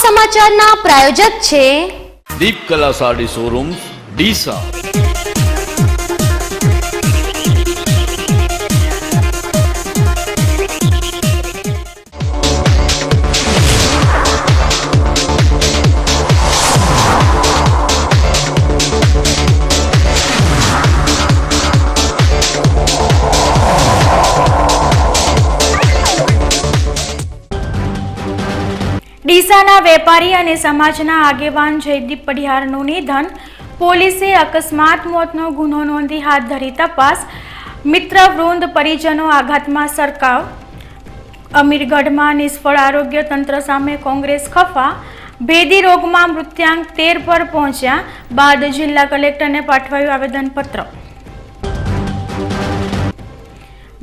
સમાચારના પ્રાયોજક છે દીપ કલા સાડી શોરૂમ ડીસા। ડીસાના વેપારી અને સમાજના આગેવાન જયદીપ પઢિયારનું નિધન। પોલીસે અકસ્માત મોતનો ગુનો નોંધી હાથ ધરી તપાસ। મિત્ર વૃંદ પરિજનો આઘાતમાં સરકાવ। અમીરગઢમાં નિષ્ફળ આરોગ્ય તંત્ર સામે કોંગ્રેસ ખફા। ભેદી રોગમાં મૃત્યાંક 13 પર પહોંચ્યા બાદ જિલ્લા કલેક્ટરને પાઠવાયું આવેદનપત્ર।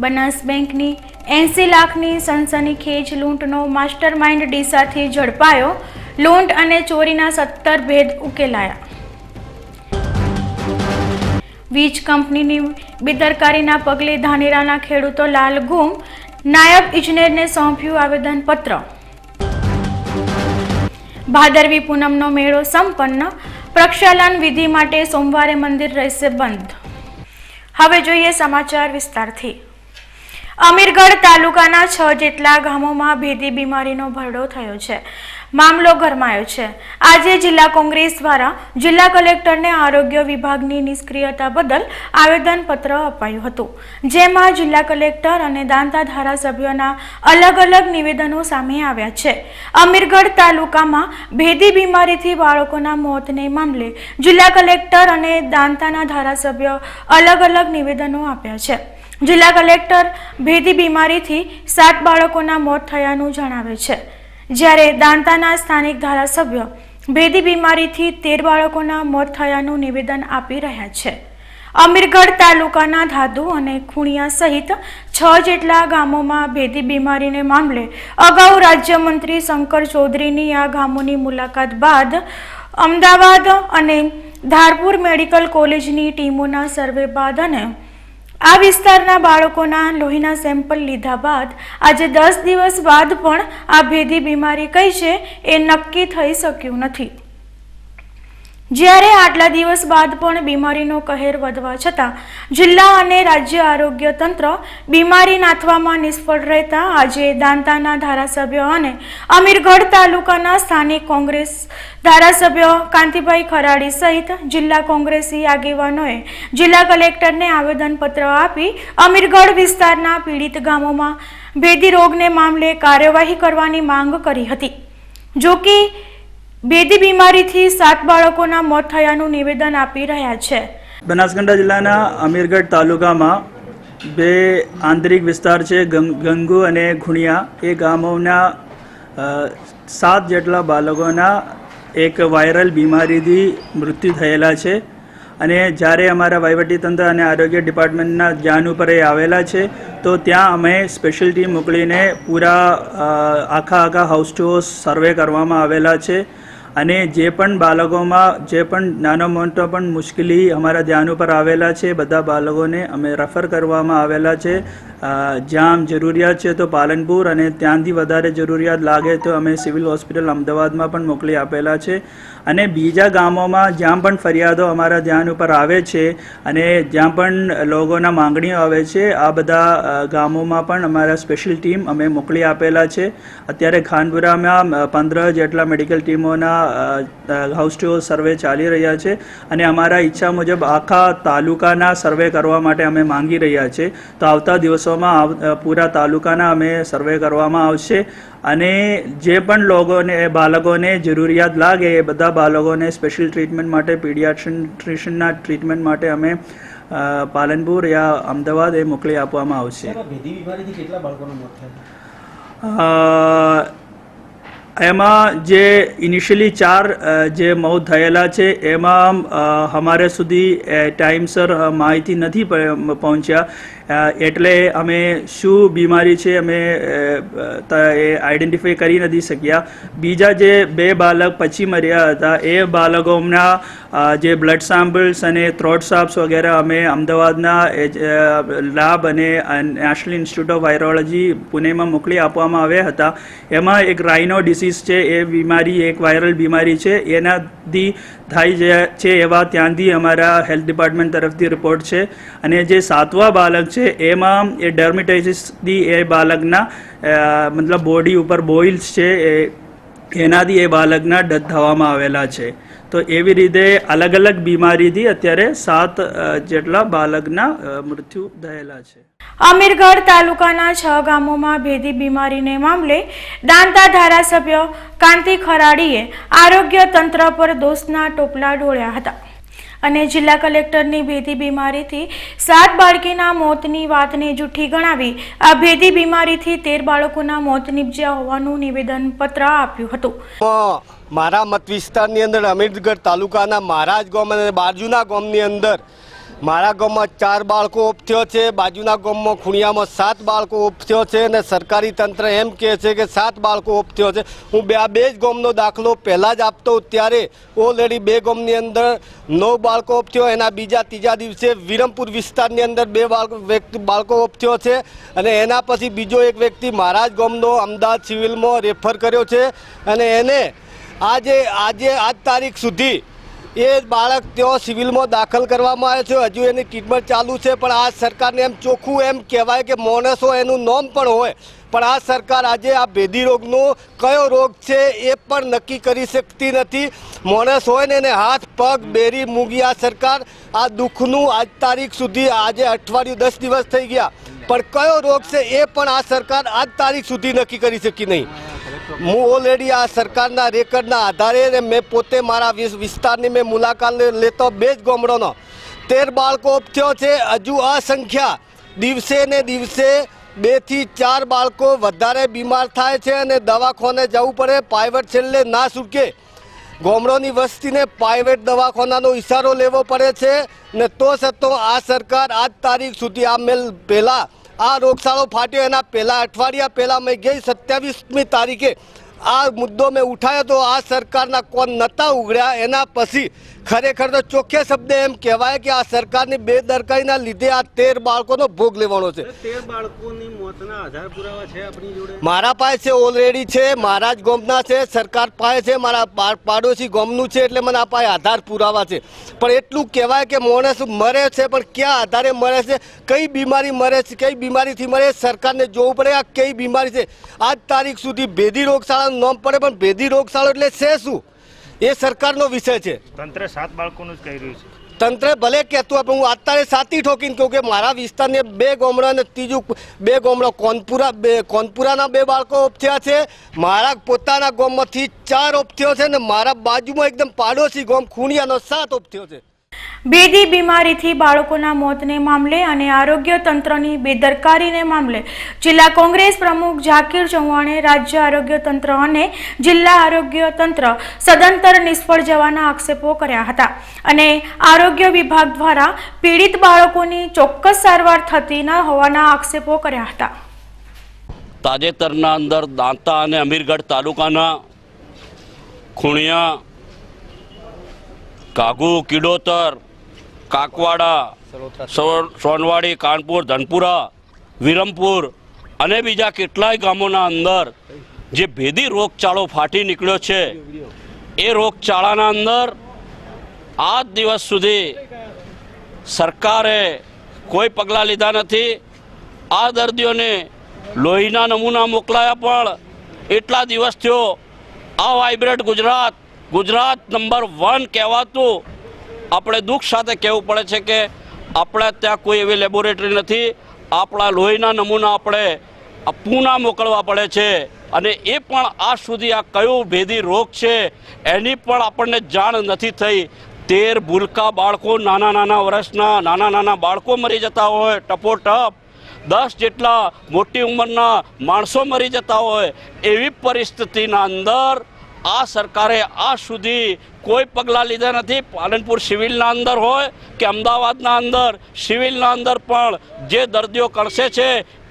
બનાસ બેંકની 80 લાખની સનસનીખેજ લૂંટનો માસ્ટર માઇન્ડ ડીસાથી ઝડપાયો। લૂંટ અને ચોરીના 17 ભેદ ઉકેલાયા। વીજ કંપનીની બેદરકારીના પગલે ધાનેરાના ખેડૂતો લાલ ગુમ। નાયબ ઇજનેરને સોંપ્યું આવેદનપત્ર। ભાદરવી પૂનમનો મેળો સંપન્ન। પ્રક્ષાલન વિધિ માટે સોમવારે મંદિર રહેશે બંધ। હવે જોઈએ સમાચાર વિસ્તારથી। અમીરગઢ તાલુકાના 6 જેટલા ગામોમાં ભેદી બીમારીનો ભરડો થયો છે। મામલો ગરમાયો છે। આજે જિલ્લા કોંગ્રેસ દ્વારા જિલ્લા કલેક્ટરને આરોગ્ય વિભાગની નિષ્ક્રિયતા બદલ આવેદનપત્ર અપાયું હતું, જેમાં જિલ્લા કલેક્ટર અને દાંતા ધારાસભ્યોના અલગ અલગ નિવેદનો સામે આવ્યા છે। અમીરગઢ તાલુકામાં ભેદી બીમારીથી બાળકોના મોતને મામલે જિલ્લા કલેક્ટર અને દાંતાના ધારાસભ્યો અલગ અલગ નિવેદનો આપ્યા છે। જિલ્લા કલેક્ટર ભેદી બીમારીથી 7 બાળકોના મોત થયાનું જણાવે છે, જ્યારે દાંતાના સ્થાનિક ધારાસભ્ય ભેદી બીમારીથી 13 બાળકોના મોત થયાનું નિવેદન આપી રહ્યા છે। અમીરગઢ તાલુકાના ધાદુ અને ખૂણિયા સહિત 6 જેટલા ગામોમાં ભેદી બીમારીને મામલે અગાઉ રાજ્યમંત્રી શંકર ચૌધરીની આ ગામોની મુલાકાત બાદ અમદાવાદ અને ધારપુર મેડિકલ કોલેજની ટીમોના સર્વે બાદ અને આ વિસ્તારના બાળકોના લોહીના સેમ્પલ લીધા બાદ આજે 10 દિવસ બાદ પણ આ ભેદી બીમારી કઈ છે એ નક્કી થઈ શક્યું નથી। જ્યારે આટલા દિવસ બાદ પણ બીમારીનો કહેર વધવા છતાં જિલ્લા અને રાજ્ય આરોગ્ય તંત્ર બીમારી નાથવામાં નિષ્ફળ રહેતા આજે દાંતાના ધારાસભ્યો અને અમીરગઢ તાલુકાના સ્થાનિક કોંગ્રેસ ધારાસભ્ય કાંતિભાઈ ખરાડી સહિત જિલ્લા કોંગ્રેસી આગેવાનોએ જિલ્લા કલેક્ટરને આવેદનપત્ર આપી અમીરગઢ વિસ્તારના પીડિત ગામોમાં ભેદી રોગને મામલે કાર્યવાહી કરવાની માંગ કરી હતી। જો કે ભેદી બીમારીથી 7 બાળકોના મોત થયાનું નિવેદન આપી રહ્યા છે। બનાસકાંઠા જિલ્લાના અમીરગઢ તાલુકામાં 2 આંતરિક વિસ્તાર છે, ગંગુ અને ખૂણિયા। એ ગામોના 7 જેટલા બાળકોના એક વાયરલ બીમારીથી મૃત્યુ થયેલા છે અને જ્યારે અમારા વહીવટીતંત્ર અને આરોગ્ય ડિપાર્ટમેન્ટના ધ્યાન ઉપર એ આવેલા છે તો ત્યાં અમે સ્પેશિયલ ટીમ મોકલીને પૂરા આખા હાઉસ ટુ હાઉસ સર્વે કરવામાં આવેલા છે અને જે પણ બાળકોમાં જે પણ નાનો મોટો પણ મુશ્કેલી અમારા ધ્યાન ઉપર આવેલા છે બધા બાળકોને અમે રેફર કરવામાં આવેલા છે। જ્યાં જરૂરિયાત છે તો પાલનપુર અને ત્યાંથી વધારે જરૂરિયાત લાગે તો અમે સિવિલ હોસ્પિટલ અમદાવાદમાં પણ મોકલી આપેલા છે અને બીજા ગામોમાં જ્યાં પણ ફરિયાદો અમારા ધ્યાન ઉપર આવે છે અને જ્યાં પણ લોકોના માંગણીઓ આવે છે આ બધા ગામોમાં પણ અમારા સ્પેશિયલ ટીમ અમે મોકલી આપેલા છે। અત્યારે ખાનપુરામાં 15 જેટલા મેડિકલ ટીમોના હાઉસ ટુ હાઉસ સર્વે ચાલી રહ્યા છે અને અમારા ઈચ્છા મુજબ આખા તાલુકાના સર્વે કરવા માટે અમે માંગી રહ્યા છે। તો આવતા દિવસોમાં પૂરા તાલુકાના અમે સર્વે કરવામાં આવશે અને જે પણ લોકોને બાળકોને જરૂરિયાત લાગે એ બધા બાળકોને સ્પેશિયલ ટ્રીટમેન્ટ માટે પીડિયાટ્રિશિયનના ટ્રીટમેન્ટ માટે અમે પાલનપુર યા અમદાવાદ એ મોકલી આપવામાં આવશે। એમાં જે ઇનિશિયલી 4 જે મોત થયેલા છે એમાં અમારે સુધી ટાઈમસર માહિતી નથી પહોંચ્યા એટલે અમે શું બીમારી છે અમે એ આઈડેન્ટિફાઈ કરી નથી શક્યા. બીજા જે 2 બાળક પછી મર્યા હતા એ બાળકોના જે બ્લડ સેમ્પલ્સ અને થ્રોટ સ્વાબ્સ વગેરે અમે અમદાવાદના લેબ અને નેશનલ ઇન્સ્ટિટ્યૂટ ઓફ વાયરોલોજી પુણેમાં મોકલી આપવામાં આવ્યા હતા. એમાં એક રાઇનો ડિસીઝ છે, એ બીમારી એક વાયરલ બીમારી છે, એનાથી થાય છે એવા ત્યાંથી અમારા હેલ્થ ડિપાર્ટમેન્ટ તરફથી રિપોર્ટ છે. અને જે 7મા બાળક છે એમાં એ ડર્મેટાઇટિસથી એ બાળકના મતલબ બોડી ઉપર બોઇલ્સ છે એનાથી એ બાળકના ડેથ થવામાં આવેલા છે. તો એવી રીતે અલગ અલગ બીમારીથી અત્યારે 7 જેટલા બાળકના મૃત્યુ થયેલા છે. અમીરગઢ તાલુકાના 6 ગામોમાં ભેદી બીમારીને મામલે દાંતા ધારાસભ્ય કાંતિ ખરાડીએ આરોગ્ય તંત્ર પર દોષના ટોપલા ઢોળ્યા હતા અને જિલ્લા કલેક્ટરની ભેદી બીમારીથી 7 બાળકીના મોતની વાતને જૂઠી ગણાવી આ ભેદી બીમારીથી 13 બાળકોના મોત નીપજ્યા હોવાનું નિવેદન પત્ર આપ્યું હતું. મારા મત વિસ્તારની અંદર અમીરગઢ તાલુકાના મારા જ ગામ અને બાજુના ગામની અંદર મારા ગામમાં 4 બાળકો ઓફ થયો છે, બાજુના ગામમાં ખુણિયામાં 7 બાળકો ઓફ થયો છે અને સરકારી તંત્ર એમ કહે છે કે 7 બાળકો ઓફ થયો છે. હું આ 2 જ ગામનો દાખલો પહેલાં જ આપતો ત્યારે ઓલરેડી 2 ગામની અંદર 9 બાળકો ઓફ થયો. એના બીજા 3જા દિવસે વિરમપુર વિસ્તારની અંદર 2 બાળકો ઓફ થયો છે અને એના પછી બીજો એક વ્યક્તિ મારા જ ગામનો અમદાવાદ સિવિલમાં રેફર કર્યો છે અને એને આજ તારીખ સુધી એ બાળક ત્યાં સિવિલમાં દાખલ કરવામાં આવ્યો છે. હજુ એની ટ્રીટમેન્ટ ચાલુ છે. પણ આ સરકારને એમ ચોખ્ખું એમ કહેવાય કે માણસો એનું નામ પણ હોય, પણ આ સરકાર આજે આ ભેદી રોગનો કયો રોગ છે એ પણ નક્કી કરી શકતી નથી. માણસ હોય ને એને હાથ પગ બેરી મૂગી આ સરકાર આ દુઃખનું આજ તારીખ સુધી આજે અઠવાડિયું 10 દિવસ થઈ ગયા, પણ કયો રોગ છે એ પણ આ સરકાર આજ તારીખ સુધી નક્કી કરી શકી નહીં. હું ઓલરેડી આ સરકારના રેકર્ડના આધારે મેં પોતે મારા વિસ્તારની મેં મુલાકાત લેતો 2 જ ગામડાનો 13 બાળકો થયો છે. હજુ અસંખ્યા દિવસે ને દિવસે 2 થી 4 બાળકો વધારે બીમાર થાય છે અને દવાખાને જવું પડે. પ્રાઇવેટ છેલ્લે ના છૂટકે ગામડાની વસ્તીને પ્રાઇવેટ દવાખાનાનો ઇશારો લેવો પડે છે ને તો છતાં આ સરકાર આજ તારીખ સુધી આ મેલ પહેલાં આ રોગચાળો ફાટ્યો એના પહેલાં અઠવાડિયા પહેલાં મેં ગઈ 27મી તારીખે આ મુદ્દો મેં ઉઠાવ્યો તો આ સરકારના કોણ નહોતા ઉઘડ્યા. એના પછી ખરેખર તો ચોખ્ખે શબ્દે એમ કહેવાય કે આ સરકારની બેદરકારીના લીધે આ 13 બાળકોનો ભોગ લેવાનો છે. 13 બાળકોની મોતના આધાર પુરાવા છે આપણી જોડે? મારા પાસે ઓલરેડી છે, મારા જ ગામના છે, સરકાર પાસે છે, મારા પાડોશી ગામનું છે, એટલે મને આ પાસે આધાર પુરાવા છે. પણ એટલું કહેવાય કે માણસ મરે છે પણ ક્યાં આધારે મરે છે, કઈ બીમારી મરે છે, કઈ બીમારીથી મરે સરકારને જોવું પડે આ કઈ બીમારી છે. આજ તારીખ સુધી ભેદી રોગશાળાનું નામ પડે પણ ભેદી રોગશાળો એટલે છે શું એ સરકારનો વિષય છે. તંત્ર 7 બાળકોનું જ કહી રહ્યું છે. તંત્ર ભલે કહેતું આપણે હું અત્યારે 7 ઠોકીને કહું કે મારા વિસ્તારને 2 ગામડા અને ત્રીજું 2 ગામડા કોનપુરાના 2 બાળકો ઓફ થયા છે. મારા પોતાના ગામમાંથી 4 ઓફ થયો છે અને મારા બાજુમાં એકદમ પાડોશી ગામ ખુણિયાનો 7 ઓફ થયો છે. ભેદી બીમારીથી બાળકોના મોતને મામલે અને આરોગ્ય તંત્રની બેદરકારીને મામલે જિલ્લા કોંગ્રેસ પ્રમુખ ઝાકીર ચૌહાણે રાજ્ય આરોગ્ય તંત્ર અને જિલ્લા આરોગ્ય તંત્ર સદંતર નિષ્ફળ જવાના આક્ષેપો કર્યા હતા અને આરોગ્ય વિભાગ દ્વારા પીડિત બાળકોની ચોક્કસ સારવાર થતી ન હોવાના આક્ષેપો કર્યા હતા. તાજેતરના અંદર દાંતા અને અમીરગઢ તાલુકાના ખુણિયા, કાગુ, કિડોતર, કાકવાડા, સોનવાડી, કાનપુર, ધનપુરા, વિરમપુર અને બીજા કેટલાય ગામોના અંદર જે ભેદી રોગચાળો ફાટી નીકળ્યો છે એ રોગચાળાના અંદર આજ દિવસ સુધી સરકારે કોઈ પગલાં લીધા નથી. આ દર્દીઓને લોહીના નમૂના મોકલાયા પણ એટલા દિવસ થયો. આ વાઇબ્રન્ટ ગુજરાત નંબર 1 કહેવાતું આપણે દુઃખ સાથે કહેવું પડે છે કે આપણે ત્યાં કોઈ એવી લેબોરેટરી નથી. આપણા લોહીના નમૂના આપણે પૂના મોકલવા પડે છે અને એ પણ આજ સુધી આ કયો ભેદી રોગ છે એની પણ આપણને જાણ નથી થઈ. 13 ભૂલકા બાળકો, નાના વર્ષના નાના બાળકો મરી જતા હોય ટપોટપ, 10 જેટલા મોટી ઉંમરના માણસો મરી જતા હોય એવી પરિસ્થિતિના અંદર આ સરકારે આ સુધી કોઈ પગલાં લીધા નથી. પાલનપુર સિવિલના અંદર હોય કે અમદાવાદના અંદર સિવિલના અંદર પણ જે દર્દીઓ કણસે છે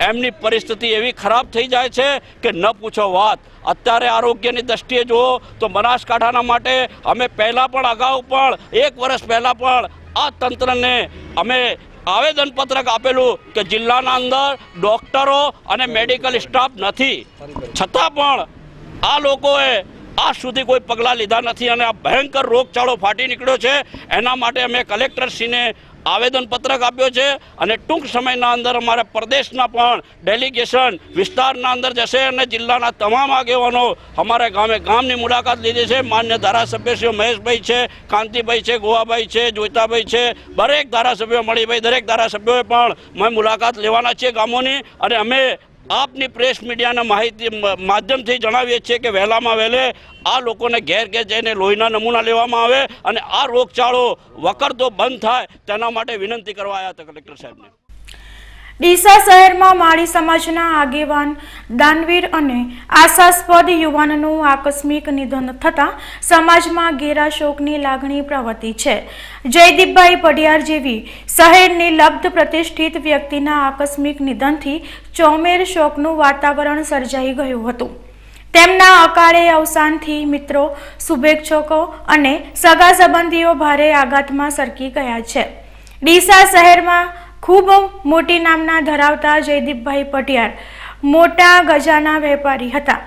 એમની પરિસ્થિતિ એવી ખરાબ થઈ જાય છે કે ન પૂછો વાત. અત્યારે આરોગ્યની દ્રષ્ટિએ જુઓ તો બનાસકાંઠાના માટે અમે પહેલાં પણ અગાઉ પણ 1 વર્ષ પહેલાં પણ આ તંત્રને અમે આવેદનપત્રક આપેલું કે જિલ્લાના અંદર ડૉક્ટરો અને મેડિકલ સ્ટાફ નથી, છતાં પણ આ લોકોએ આજ સુધી કોઈ પગલાં લીધા નથી અને આ ભયંકર રોગચાળો ફાટી નીકળ્યો છે. એના માટે અમે કલેક્ટરશ્રીને આવેદનપત્રક આપ્યો છે અને ટૂંક સમયના અંદર અમારા પ્રદેશના પણ ડેલિગેશન વિસ્તારના અંદર જશે અને જિલ્લાના તમામ આગેવાનો અમારા ગામની મુલાકાત લીધી છે. માન્ય ધારાસભ્યશ્રીઓ મહેશભાઈ છે, કાંતિભાઈ છે, ગોવાભાઈ છે, જોઈતાભાઈ છે, દરેક ધારાસભ્યો મણિભાઈ, દરેક ધારાસભ્યોએ પણ અમે મુલાકાત લેવાના છીએ ગામોની. અને અમે આપની પ્રેસ મીડિયાના માહિતી માધ્યમથી જણાવીએ છીએ કે વહેલામાં વહેલે આ લોકોને ઘેર ઘેર જઈને લોહીના નમૂના લેવામાં આવે અને આ રોગચાળો વકરતો બંધ થાય તેના માટે વિનંતી કરવા આવ્યા હતા કલેક્ટર સાહેબને. ડીસા શહેરમાં માળી સમાજના આગેવાન દાનવીર અને આશાસ્પદ યુવાનનું આકસ્મિક નિધન થતાં સમાજમાં ઘેરા શોકની લાગણી પ્રવર્તી છે. જયદીપભાઈ પઢિયાર જેવી શહેરની લબ્ધ પ્રતિષ્ઠિત વ્યક્તિના આકસ્મિક નિધનથી ચોમેર શોકનું વાતાવરણ સર્જાઈ ગયું હતું. તેમના અકાળે અવસાનથી મિત્રો, શુભેચ્છકો અને સગા સંબંધીઓ ભારે આઘાતમાં સરકી ગયા છે. ડીસા શહેરમાં ખૂબ મોટી નામના ધરાવતા જયદીપભાઈ પઢિયાર મોટા ગજાના વેપારી હતા.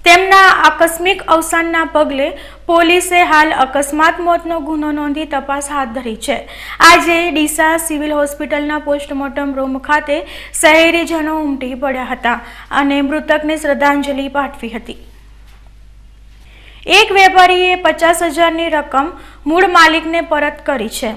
તેમના આકસ્મિક અવસાનના પગલે પોલીસે હાલ અકસ્માત મોતનો ગુનો નોંધી તપાસ હાથ ધરી છે. આજે ડીસા સિવિલ હોસ્પિટલના પોસ્ટમોર્ટમ રૂમ ખાતે શહેરીજનો ઉમટી પડ્યા હતા અને મૃતકને શ્રદ્ધાંજલિ પાઠવી હતી. એક વેપારીએ 50,000ની રકમ મૂળ માલિકને પરત કરી છે.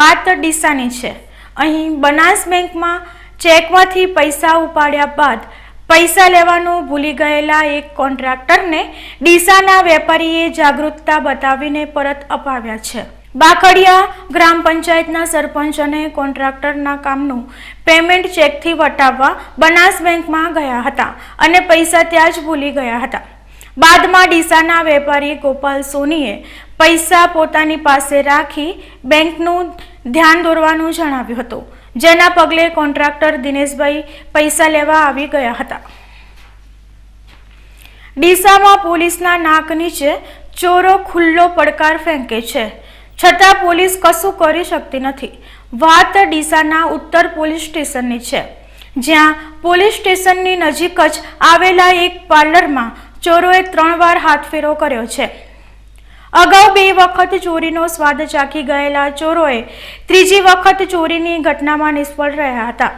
વાત ડીસાની છે. અહીં બનાસ બેંકમાં ચેકમાંથી પૈસા ઉપાડ્યા બાદ પૈસા લેવાનું ભૂલી ગયેલા એક કોન્ટ્રાક્ટરને ડીસાના વેપારીએ જાગૃતતા બતાવીને પરત અપાવ્યા છે. બાકડિયા ગ્રામ પંચાયતના સરપંચ અને કોન્ટ્રાક્ટરના કામનું પેમેન્ટ ચેકથી વટાવવા બનાસ બેંકમાં ગયા હતા અને પૈસા ત્યાં જ ભૂલી ગયા હતા. બાદમાં ડીસાના વેપારી ગોપાલ સોનીએ પૈસા પોતાની પાસે રાખી બેંકનું ધ્યાન દોરવાનું જણાવ્યું હતું, જેના પગલે કોન્ટ્રાક્ટર દિનેશભાઈ પૈસા લેવા આવી ગયા હતા. ડીસામાં પોલીસના નાક નીચે ચોરો ખુલ્લો પડકાર ફેંકે છે, છતાં પોલીસ કશું કરી શકતી નથી. વાત ડીસાના ઉત્તર પોલીસ સ્ટેશનની છે, જ્યાં પોલીસ સ્ટેશનની નજીક જ આવેલા એક પાર્લરમાં ચોરોએ 3 વાર હાથફેરો કર્યો છે. અગાઉ 2 વખત ચોરીનો સ્વાદ ચાખી ગયેલા ચોરોએ ત્રીજી વખત ચોરીની ઘટનામાં નિષ્ફળ રહ્યા હતા.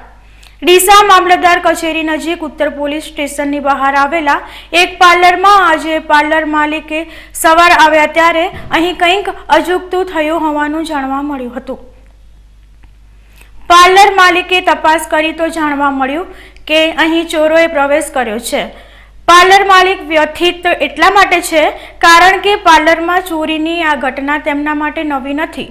ડીસા મામલતદાર કચેરી નજીક ઉત્તર પોલીસ સ્ટેશનની બહાર આવેલા એક પાર્લરમાં આજે પાર્લર માલિકે સવાર આવ્યા ત્યારે અહીં કંઈક અજુગતું થયું હોવાનું જાણવા મળ્યું હતું. પાર્લર માલિકે તપાસ કરી તો જાણવા મળ્યું કે અહીં ચોરોએ પ્રવેશ કર્યો છે. પાર્લર માલિક વ્યથિત એટલા માટે છે કારણ કે પાર્લરમાં ચોરીની આ ઘટના તેમના માટે નવી નથી.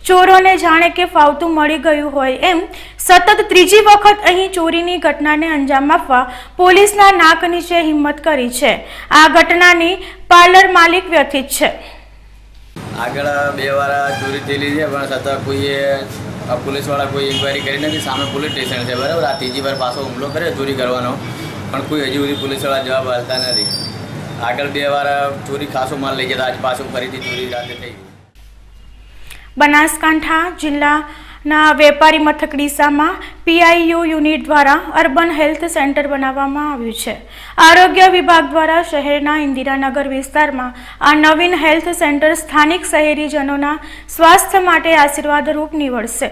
ચોરોને જાણે કે ફાવતું મળી ગયું હોય એમ સતત ત્રીજી વખત અહીં ચોરીની ઘટનાને અંજામ આપવા પોલીસના નાક નીચે હિંમત કરી છે. આ ઘટનાની પાર્લર માલિક વ્યથિત છે. આગળ 2 વાર ચોરી થયેલી છે, પણ છતાં કોઈએ પોલીસવાળા કોઈ ઇન્ક્વાયરી કરી નથી. સામે પોલીસ સ્ટેશન છે, બરાબર. આ ત્રીજી વાર પાછો હુમલો કર્યો ચોરી કરવાનો, પણ કોઈ હજી સુધી પોલીસવાળા જવાબ આપતા નથી. આગળ 2 વાર ચોરી ખાસો માલ લઈ ગયા, આજ પાછું ફરીથી ચોરી રાતે થઈ ગઈ. બનાસકાંઠા જિલ્લાના વેપારી મથક ડીસામાં PIU યુનિટ દ્વારા અર્બન હેલ્થ સેન્ટર બનાવવામાં આવ્યું છે. આરોગ્ય વિભાગ દ્વારા શહેરના ઇન્દિરાનગર વિસ્તારમાં આ નવીન હેલ્થ સેન્ટર સ્થાનિક શહેરીજનોના સ્વાસ્થ્ય માટે આશીર્વાદરૂપ નીવડશે.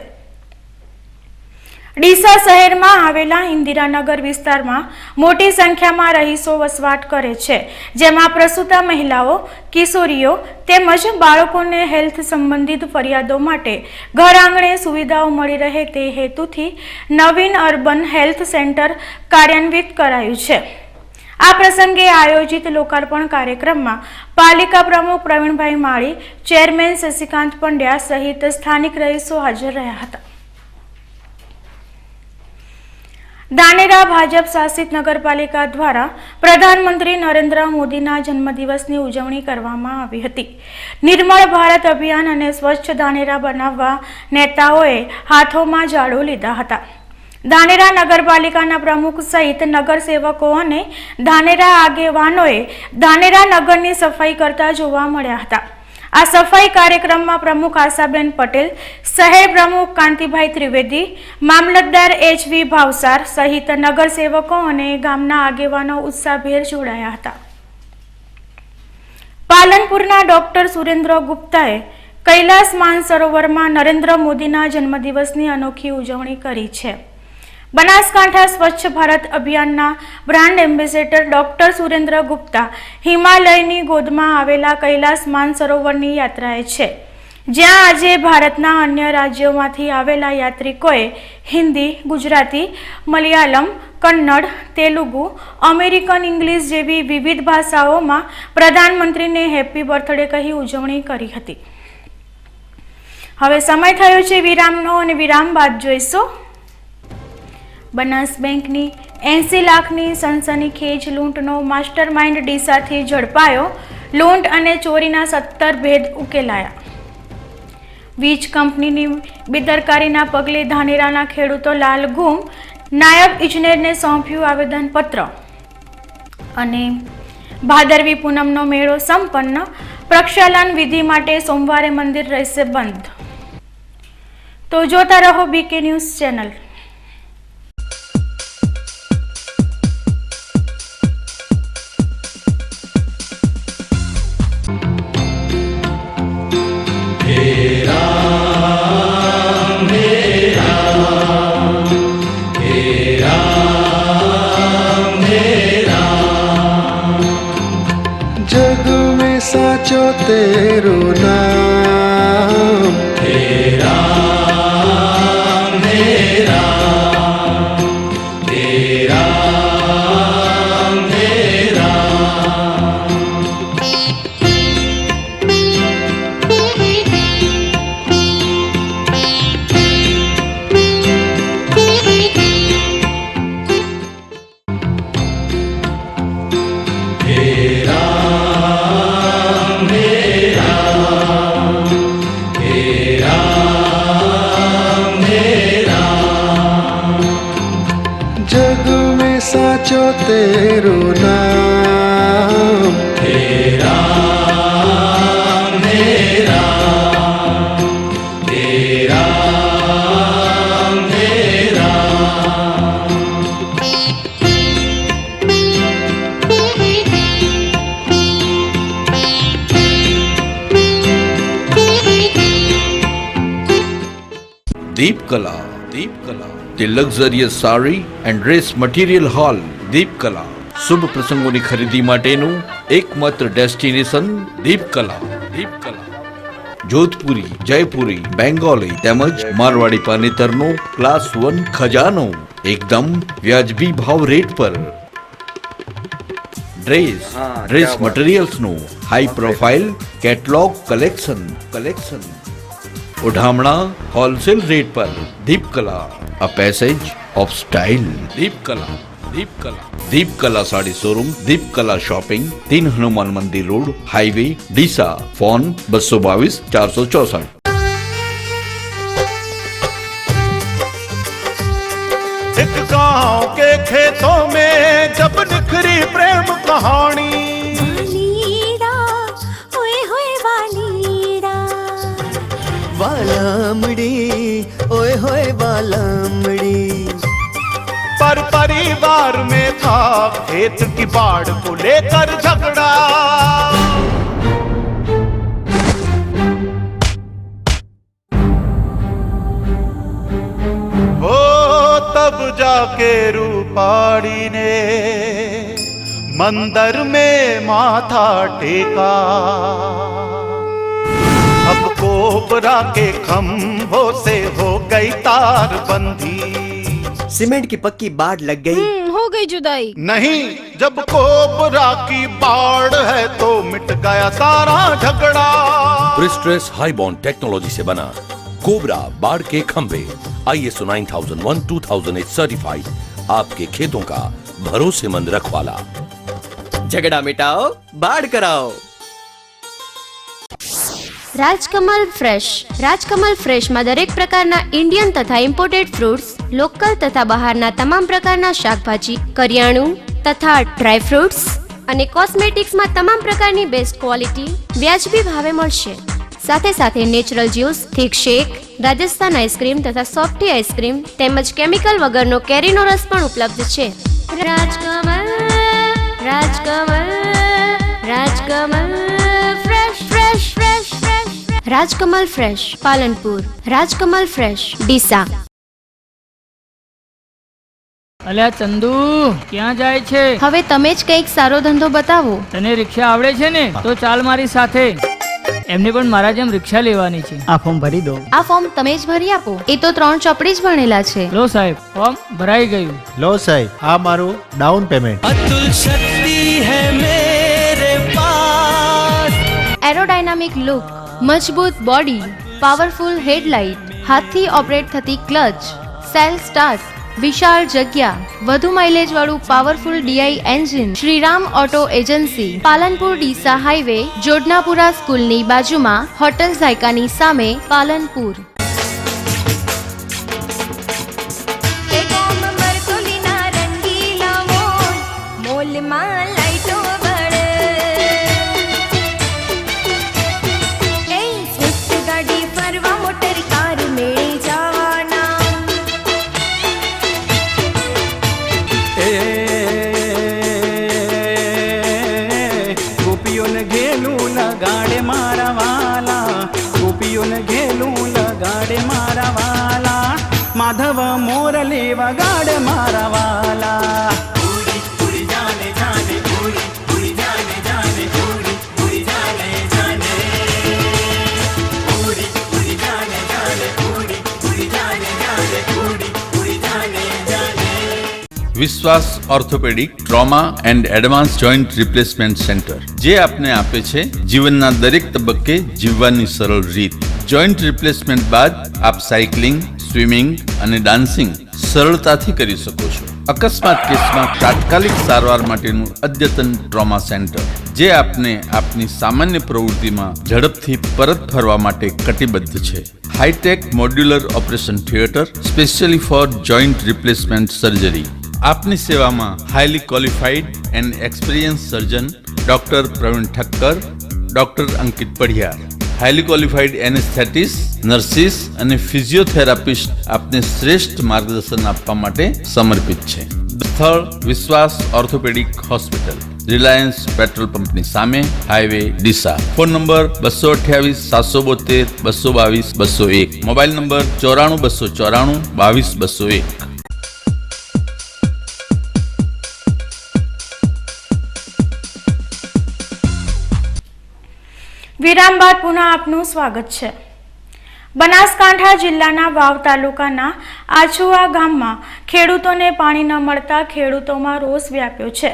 ડીસા શહેરમાં આવેલા ઇન્દિરાનગર વિસ્તારમાં મોટી સંખ્યામાં રહીશો વસવાટ કરે છે, જેમાં પ્રસૂતા મહિલાઓ, કિશોરીઓ તેમજ બાળકોને હેલ્થ સંબંધિત ફરિયાદો માટે ઘર આંગણે સુવિધાઓ મળી રહે તે હેતુથી નવીન અર્બન હેલ્થ સેન્ટર કાર્યાન્વિત કરાયું છે. આ પ્રસંગે આયોજિત લોકાર્પણ કાર્યક્રમમાં પાલિકા પ્રમુખ પ્રવીણભાઈ માળી, ચેરમેન શશિકાંત પંડ્યા સહિત સ્થાનિક રહીશો હાજર રહ્યા હતા. ધાનેરા ભાજપ શાસિત નગરપાલિકા દ્વારા પ્રધાનમંત્રી નરેન્દ્ર મોદીના જન્મદિવસની ઉજવણી કરવામાં આવી હતી. નિર્મળ ભારત અભિયાન અને સ્વચ્છ ધાનેરા બનાવવા નેતાઓએ હાથોમાં ઝાડુ લીધા હતા. ધાનેરા નગરપાલિકાના પ્રમુખ સહિત નગરસેવકો અને ધાનેરા આગેવાનોએ ધાનેરા નગરની સફાઈ કરતા જોવા મળ્યા હતા. આ સફાઈ કાર્યક્રમમાં પ્રમુખ આશાબેન પટેલ, શહેર પ્રમુખ કાંતિભાઈ ત્રિવેદી, મામલતદાર HV ભાવસાર સહિત નગરસેવકો અને ગામના આગેવાનો ઉત્સાહભેર જોડાયા હતા. પાલનપુરના ડોક્ટર સુરેન્દ્ર ગુપ્તાએ કૈલાસ માનસરોવરમાં નરેન્દ્ર મોદીના જન્મદિવસની અનોખી ઉજવણી કરી છે. બનાસકાંઠા સ્વચ્છ ભારત અભિયાનના brand ambassador doctor Surendra Gupta હિમાલયની ગોદમાં આવેલા કૈલાસ માનસરોવરની યાત્રાએ છે, જ્યાં આજે ભારતના અન્ય રાજ્યોમાંથી આવેલા યાત્રિકોએ હિન્દી, ગુજરાતી, મલયાલમ, કન્નડ, તેલુગુ, અમેરિકન ઇંગ્લિશ જેવી વિવિધ ભાષાઓમાં પ્રધાનમંત્રીને હેપી બર્થડે કહી ઉજવણી કરી હતી. હવે સમય થયો છે વિરામનો અને વિરામ બાદ જોઈશું બનાસ બેંકની 80 લાખની સનસનીખેજ લૂંટનો માસ્ટર માઇન્ડ ડીસાથી ઝડપાયો. લૂંટ અને ચોરીના 17 ભેદ ઉકેલાયા. વીજ કંપનીની બેદરકારીના પગલે ધાનેરાના ખેડૂતો લાલઘુમ, નાયબ ઇજનેરને સોંપ્યું આવેદનપત્ર. અને ભાદરવી પૂનમનો મેળો સંપન્ન, પ્રક્ષાલન વિધિ માટે સોમવારે મંદિર રહેશે બંધ. તો જોતા રહો BK ન્યૂઝ ચેનલ. जग में साचो तेरो नाम हे राम हे राम हे राम हे राम. जग में साचो तेरो नाम हे राम हे राम हे राम हे राम. दीप कला The luxurious saree and dress material hall દીપ કલા શુભ પ્રસંગોની ખરીદી માટેનું એકમાત્ર ડેસ્ટિનેશન દીપ કલા. જોધપુરી, જયપુરી, બેંગોલી તેમજ મારવાડી પાનેતરનો ક્લાસ 1 ખજાનો એકદમ વ્યાજબી ભાવ રેટ પર. ડ્રેસ મટીરિયલ્સનું હાઈ પ્રોફાઇલ કેટલોગ કલેક્શન ઉઢામણા હોલસેલ રેટ પર. દીપ કલા, a passage of style. દીપ કલા સાડી શોરૂમ, દીપ કલા શોપિંગ, 3 હનુમાન મંદિર રોડ, હાઈવે, ડીસા. ફોન 222 464. एक गांव के खेतों में जब निखरी प्रेम कहानी, वालमड़ी ओए होए वालमड़ी. पर परिवार में था खेत की बाढ़ को लेकर झगड़ा. वो तब जाके रूपाड़ी ने मंदिर में माथा टेका. अब कोबरा के खंभों से हो गई तार बंदी. सीमेंट की पक्की बाढ़ लग गई, हो गई जुदाई. नहीं, जब कोबरा की बाढ़ है तो मिट गया सारा झगड़ा. प्रिस्ट्रेस हाई बॉन्ड टेक्नोलॉजी से बना कोबरा बाढ़ के खंभे ISO 9001 2008 सर्टिफाइड आपके खेतों का भरोसेमंद रखवाला। झगड़ा मिटाओ, बाढ़ कराओ। રાજકમલ ફ્રેશમાં દરેક પ્રકારના ઇન્ડિયન તથા ઇમ્પોર્ટેડ ફ્રૂટ્સ, લોકલ તથા બહારના તમામ પ્રકારના શાકભાજી, કરિયાણું તથા ડ્રાય ફ્રૂટ્સ અને કોસ્મેટિક્સમાં તમામ પ્રકારની બેસ્ટ ક્વોલિટી વ્યાજબી ભાવે મળશે. સાથે સાથે natural juice, thick shake, Rajasthan ice cream તથા સોફ્ટી આઈસ્ક્રીમ તેમજ કેમિકલ વગરનો કેરીનો રસ પણ ઉપલબ્ધ છે. Rajkamal fresh Palanpur, Rajkamal fresh Deesa. અલ્યા ચંદુ, ક્યાં જાય છે? હવે તમે જ કંઈક સારો ધંધો બતાવો. તને રિક્ષા આવડે છે ને? તો ચાલ મારી સાથે. એમને પણ મારા જેમ રિક્ષા લેવાની છે. આ ફોર્મ ભરી દો. આ ફોર્મ તમે જ ભરી આપો. એ તો 3 ચોપડી જ ભણેલા છે. લો સાહેબ, ફોર્મ ભરાઈ ગયું. લો સાહેબ, આ મારું ડાઉન પેમેન્ટ. अतुल शक्ति है मेरे पास. એરોડાયનામિક લુક, મજબૂત બોડી, પાવરફુલ હેડલાઇટ, હાથથી ઓપરેટ થતી ક્લચ, સેલ્ફ સ્ટાર્ટ, વિશાળ જગ્યા, વધુ માઇલેજ વાળું powerful DI engine. Shriram auto agency, Palanpur Deesa highway, Jodnapura સ્કૂલની બાજુમાં, હોટલ ઝાયકાની સામે, પાલનપુર. माधव मोरली वगाड़ मारा वाला. उड़ी उड़ी जाने जाने, उड़ी उड़ी जाने जाने, उड़ी उड़ी जाने जाने, उड़ी उड़ी जाने जाने, उड़ी उड़ी जाने जाने, उड़ी उड़ी जाने जाने. વિશ્વાસ orthopaedic trauma and advance joint replacement centre, જે આપને આપે છે જીવનના દરેક તબક્કે જીવવાની સરળ રીત. જોઈન્ટ રિપ્લેસમેન્ટ બાદ આપ સાયકલિંગ, સ્વિમિંગ અને ડાન્સિંગ સરળતાથી કરી શકો છો. અકસ્માત કેસમાં તાત્કાલિક સારવાર માટેનું અદ્યતન ટ્રોમા સેન્ટર, જે આપને આપની સામાન્ય પ્રવૃત્તિમાં ઝડપથી પરત ફરવા માટે કટિબદ્ધ છે. Hi tech modular operation theatre specially for joint replacement surgery. આપની સેવામાં highly qualified and experience surgeon doctor Pravin Thakkar, doctor Ankit Padhiyar, highly qualified anaesthetist, nurses અને ફિઝિયોથેરાપિસ્ટ આપને શ્રેષ્ઠ માર્ગદર્શન આપવા માટે સમર્પિત છે. સ્થળ વિશ્વાસ ઓર્થોપેડિક હોસ્પિટલ, રિલાયન્સ પેટ્રોલ પંપની સામે, highway Deesa. Phone number 228 772 222 201. Mobile number 94 294 22 201. વિરામ બાદ પુનઃ આપનું સ્વાગત છે. બનાસકાંઠા જિલ્લાના વાવ તાલુકાના આછુવા ગામમાં ખેડૂતોને પાણી ન મળતા ખેડૂતોમાં રોષ વ્યાપ્યો છે.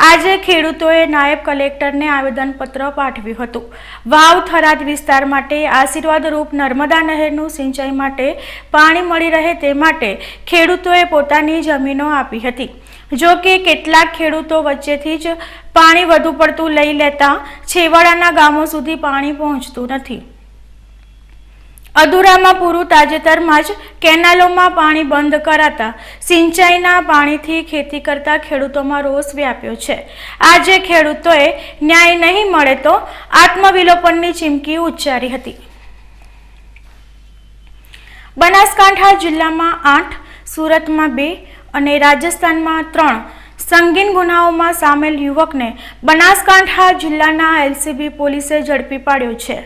આજે ખેડૂતોએ નાયબ કલેક્ટરને આવેદનપત્ર પાઠવ્યું હતું. વાવ થરાદ વિસ્તાર માટે આશીર્વાદરૂપ નર્મદા નહેરનું સિંચાઈ માટે પાણી મળી રહે તે માટે ખેડૂતોએ પોતાની જમીનો આપી હતી. જો કે કેટલાક ખેડૂતો વચ્ચેથી જ પાણી વધુ પડતું લઈ લેતા છેવાડાના ગામો સુધી પાણી પહોંચતું નથી. અધૂરામાં પૂરું તાજેતરમાં જ કેનાલોમાં પાણી બંધ કરાતા સિંચાઈના પાણીથી ખેતી કરતા ખેડૂતોમાં રોષ વ્યાપ્યો છે. આજે ખેડૂતોએ ન્યાય નહીં મળે તો આત્મવિલોપનની ચીમકી ઉચ્ચારી હતી. બનાસકાંઠા જિલ્લામાં 8, સુરતમાં 2 અને રાજસ્થાનમાં 3 સંગીન ગુનાઓમાં સામેલ યુવકને બનાસકાંઠા જિલ્લાના એલસીબી પોલીસે ઝડપી પાડ્યો છે.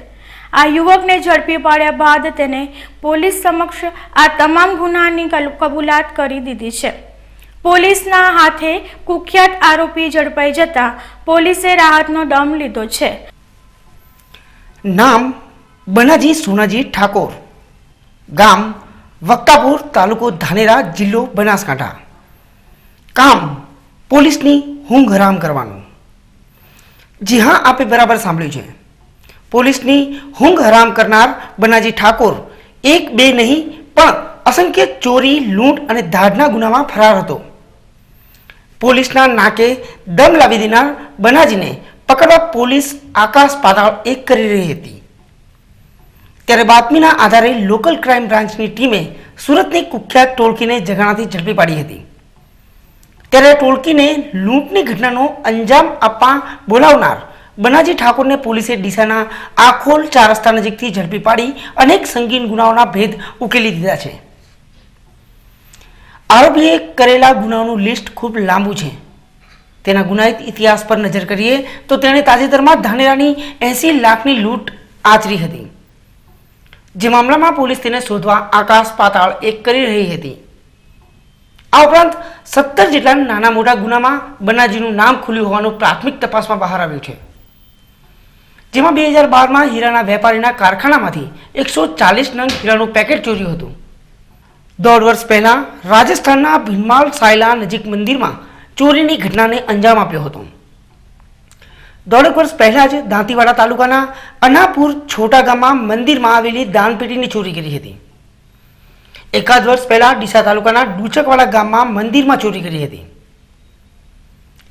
આ યુવકને ઝડપી પાડ્યા બાદ તેને પોલીસ સમક્ષ આ તમામ ગુનાની કબૂલાત કરી દીધી છે. પોલીસના હાથે કુખ્યાત આરોપી ઝડપાઈ જતા પોલીસે રાહતનો દમ લીધો છે. નામ બનાજી સોનાજી ઠાકોર, ગામ વક્કાપુર, તાલુકો ધાનેરા, જિલ્લો બનાસકાંઠા. કામ પોલીસની ઊંઘ હરામ કરવાનું. જી હા, આપે બરાબર સાંભળ્યું છે. પોલીસની ઊંઘ હરામ કરનાર બનાજી ઠાકોર 1, 2 નહીં પણ અસંખ્ય ચોરી, લૂંટ અને દાઢના ગુનામાં ફરાર હતો. પોલીસના નાકે દમ લાવી દેનાર બનાજીને પકડવા પોલીસ આકાશ પાતાળ એક કરી રહી હતી ત્યારે બાતમીના આધારે લોકલ ક્રાઇમ બ્રાન્ચની ટીમે સુરતની કુખ્યાત ટોળકીને જગાણાથી ઝડપી પાડી હતી ત્યારે ટોળકીને લૂંટની ઘટનાનો અંજામ આપવા બોલાવનાર બનાજી ઠાકોરને પોલીસે ડીસાના આખોલ 4 રસ્તા નજીકથી ઝડપી પાડી અનેક સંગીન ગુનાઓના ભેદ ઉકેલી દીધા છે. આરોપીએ કરેલા ગુનાઓનું લિસ્ટ ખૂબ લાંબુ છે. તેના ગુનાહિત ઇતિહાસ પર નજર કરીએ તો તેણે તાજેતરમાં ધાનેરાની 80 લાખની લૂંટ આચરી હતી. જે મામલામાં પોલીસ તેને શોધવા આકાશ પાતાળ એક કરી રહી હતી. આ ઉપરાંત 17 જેટલા નાના મોટા ગુનામાં બનાજીનું નામ ખુલ્યું હોવાનું પ્રાથમિક તપાસમાં બહાર આવ્યું છે. જેમાં 2012માં હીરાના વેપારીના કારખાનામાંથી 140 નંગ હીરાનું પેકેટ ચોર્યું હતું. 1.5 વર્ષ પહેલા રાજસ્થાનના ભીનમાલ સાયલા નજીક મંદિરમાં ચોરીની ઘટનાને અંજામ આપ્યો હતો. 1.5 વર્ષ પહેલા જ દાંતીવાડા તાલુકાના અનાપુર છોટા ગામમાં મંદિરમાં આવેલી દાનપેટીની ચોરી કરી હતી. 1 વર્ષ પહેલા ડીસા તાલુકાના ડુચકવાડા ગામમાં મંદિરમાં ચોરી કરી હતી.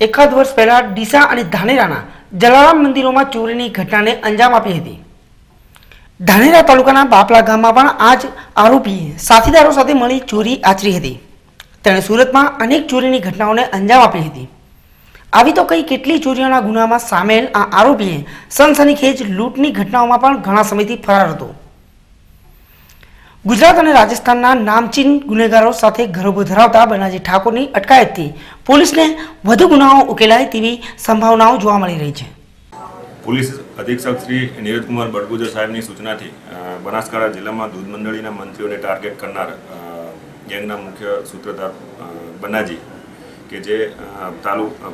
1 વર્ષ પહેલા ડીસા અને ધાનેરાના જલારામ મંદિરોમાં ચોરીની ઘટનાને અંજામ આપી હતી. ધાનેરા તાલુકાના બાપલા ગામમાં પણ આ જ આરોપીએ સાથીદારો સાથે મળી ચોરી આચરી હતી. તેણે સુરતમાં અનેક ચોરીની ઘટનાઓને અંજામ આપી હતી. આવી તો કઈ કેટલી ચોરીઓના ગુનામાં સામેલ આ આરોપીએ સનસનીખેજ લૂંટની ઘટનાઓમાં પણ ઘણા સમયથી ફરાર હતો. ગુજરાત અને રાજસ્થાનના નામચીન ગુનેગારો સાથે ઘરોબો ધરાવતા બનાજી ઠાકોરની અટકાયતથી પોલીસને વધુ ગુનાઓ ઉકેલાય તેવી સંભાવનાઓ જોવા મળી રહી છે. પોલીસ અધિક્ષક શ્રી નીરજકુમાર બડગુજર સાહેબની સૂચનાથી બનાસકાંઠા જિલ્લામાં દૂધ મંડળીના મંત્રીઓને ટાર્ગેટ કરનાર ગેંગના મુખ્ય સૂત્રધાર બનાજી કે જે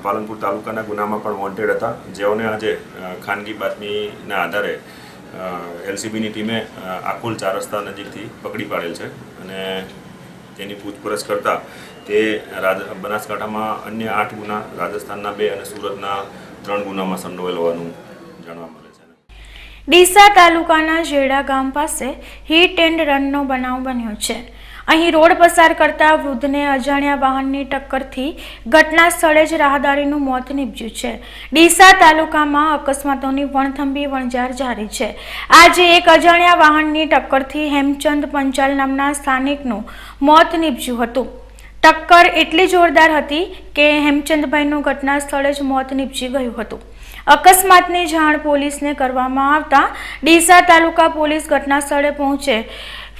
પાલનપુર તાલુકાના ગુનામાં પણ વોન્ટેડ હતા, જેઓને આજે ખાનગી બાતમીના આધારે એલસીબીની ટીમે આખોલ 4 રસ્તા નજીકથી પકડી પાડેલ છે અને તેની પૂછપરછ કરતાં તે બનાસકાંઠામાં અન્ય 8 ગુના, રાજસ્થાનના 2 અને સુરતના 3 ગુનામાં સંડોવાયેલ હોવાનું જાણવા મળે છે. ડીસા તાલુકાના જેડા ગામ પાસે હિટ એન્ડ રનનો બનાવ બન્યો છે. અહીં રોડ પસાર કરતા વૃદ્ધને અજાણ્યા વાહનની ટક્કરથી ઘટના સ્થળે જ રાહદારીનું મોત નીપજ્યું છે. ડીસા તાલુકામાં અકસ્માતોની વણથંભી વણઝાર જારી છે. આજે એક અજાણ્યા વાહનની ટક્કરથી હેમચંદ પંચાલ નામના સ્થાનિકનું મોત નીપજ્યું હતું. ટક્કર એટલી જોરદાર હતી કે હેમચંદભાઈનું ઘટના સ્થળે જ મોત નીપજી ગયું હતું. અકસ્માતની જાણ પોલીસને કરવામાં આવતા ડીસા તાલુકા પોલીસ ઘટના સ્થળે પહોંચે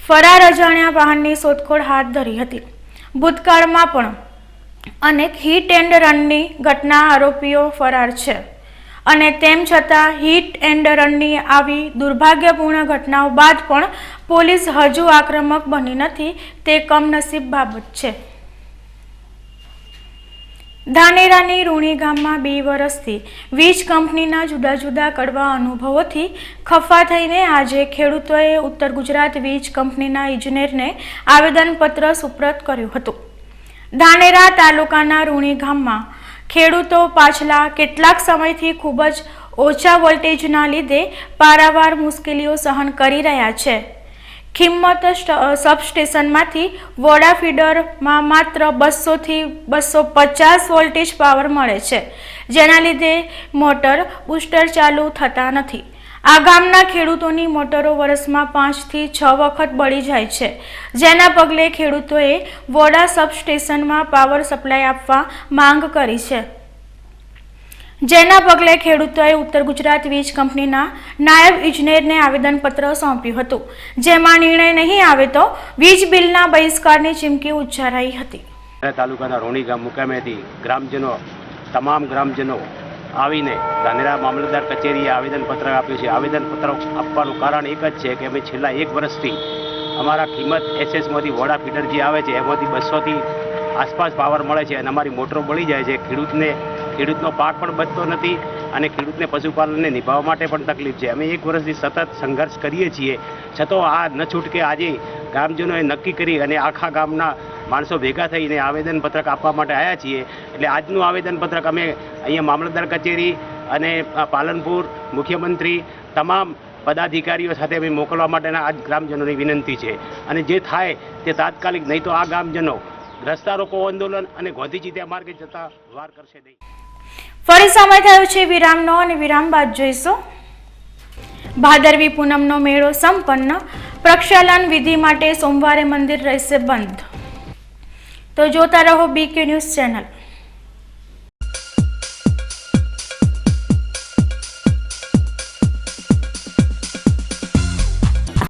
ફરાર અજાણ્યા વાહનની શોધખોળ હાથ ધરી હતી. ભૂતકાળમાં પણ અનેક હિટ એન્ડ રનની ઘટના આરોપીઓ ફરાર છે અને તેમ છતાં હિટ એન્ડ રનની આવી દુર્ભાગ્યપૂર્ણ ઘટનાઓ બાદ પણ પોલીસ હજુ આક્રમક બની નથી તે કમનસીબ બાબત છે. ધાનેરાની રૂણી ગામમાં 2 વર્ષથી વીજ કંપનીના જુદા જુદા કડવા અનુભવોથી ખફા થઈને આજે ખેડૂતોએ ઉત્તર ગુજરાત વીજ કંપનીના ઇજનેરને આવેદનપત્ર સુપ્રત કર્યું હતું. ધાનેરા તાલુકાના રૂણી ગામમાં ખેડૂતો પાછલા કેટલાક સમયથી ખૂબ જ ઓછા વોલ્ટેજના લીધે પારાવાર મુશ્કેલીઓ સહન કરી રહ્યા છે. કિંમત સબસ્ટેશનમાંથી વોડા ફીડરમાં માત્ર 200 થી 250 વોલ્ટેજ પાવર મળે છે, જેના લીધે મોટર બૂસ્ટર ચાલુ થતા નથી. આ ગામના ખેડૂતોની મોટરો વર્ષમાં 5 થી 6 વખત બળી જાય છે, જેના પગલે ખેડૂતોએ વોડા સબસ્ટેશનમાં પાવર સપ્લાય આપવા માંગ કરી છે. જેના પગલે ખેડૂતોએ ઉત્તર ગુજરાત વીજ કંપનીના નાયબ ઇજનેરને આવેદનપત્ર સોંપ્યું હતું, જેમાં નિર્ણય નહીં આવે તો વીજ બિલના બહિષ્કારની ચીમકી ઉચ્ચારાઈ હતી. તાલુકાના રોણી ગામ મુકામેથી ગ્રામજનો, તમામ ગ્રામજનો આવીને ધાનેરા મામલતદાર કચેરીએ આવેદનપત્ર આપ્યું છે. આવેદનપત્ર આપવાનું કારણ એક જ છે કે અમે છેલ્લા 1 વર્ષથી અમારા કિંમત એસએસમાંથી વોડા ફીડર જે આવે છે એમાંથી 200 થી આસપાસ પાવર મળે છે અને અમારી મોટરો બળી જાય છે. ખેડૂતનો પાક પણ બચતો નથી અને ખેડૂતને પશુપાલનને નિભાવવા માટે પણ તકલીફ છે. અમે 1 વર્ષથી સતત સંઘર્ષ કરીએ છીએ, છતાં આ ન છૂટકે આજે ગ્રામજનોએ નક્કી કરી અને આખા ગામના માણસો ભેગા થઈને આવેદનપત્રક આપવા માટે આવ્યા છીએ. એટલે આજનું આવેદનપત્રક અમે અહીંયા મામલતદાર કચેરી અને પાલનપુર મુખ્યમંત્રી તમામ પદાધિકારીઓ સાથે અમે મોકલવા માટેના આજ ગ્રામજનોની વિનંતી છે અને જે થાય તે તાત્કાલિક, નહીં તો આ ગામજનો રસ્તા રોકો આંદોલન અને ગાંધીજી માર્ગે જતા વાર કરશે નહીં. ફરી સમય થયો છે વિરામનો અને વિરામ બાદ જોઈશું ભાદરવી પૂનમનો મેળો સંપન્ન. પ્રક્ષાલન વિધિ માટે સોમવારે મંદિર રહેશે બંધ. તો જોતા રહો BQ news channel.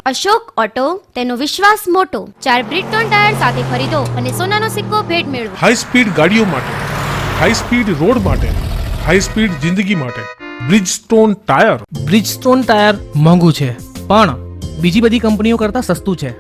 Ashok auto, તેનો વિશ્વાસ મોટો. 4 બ્રિટન ટાયર સાથે ખરીદો અને સોનાનો સિક્કો ભેટ મેળવો. હાઈ સ્પીડ ગાડીઓ માટે, હાઈ સ્પીડ રોડ માટે, હાઈ સ્પીડ જિંદગી માટે બ્રિજસ્ટોન ટાયર. બ્રિજસ્ટોન ટાયર મોંઘું છે પણ બીજી બધી કંપનીઓ કરતાં સસ્તું છે.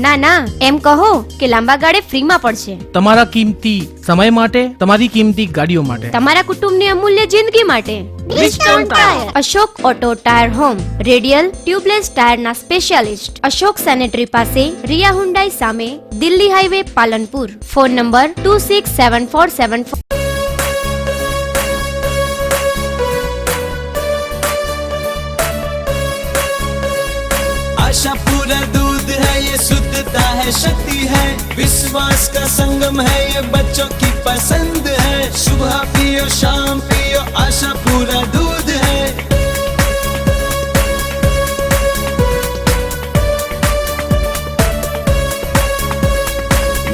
ના ના, એમ કહો કે લાંબા ગાળે ફ્રીમાં પડશે. તમારા કિંમતી સમય માટે, તમારી કિંમતી ગાડીઓ માટે, તમારા કુટુંબની અમૂલ્ય જિંદગી માટે. Bridgestone tyre. Ashok auto tyre home, radial tubeless ટાયરના સ્પેશિયાલિસ્ટ. અશોક સેનેટરી પાસે, રિયા હુન્ડાઈ સામે, Delhi highway, Palanpur. Phone number 267474. आशा पूरा दूध है, ये शुद्धता है, शक्ति है, विश्वास का संगम है, ये बच्चों की पसंद है. सुबह पियो शाम पियो, आशा पूरा दूध है.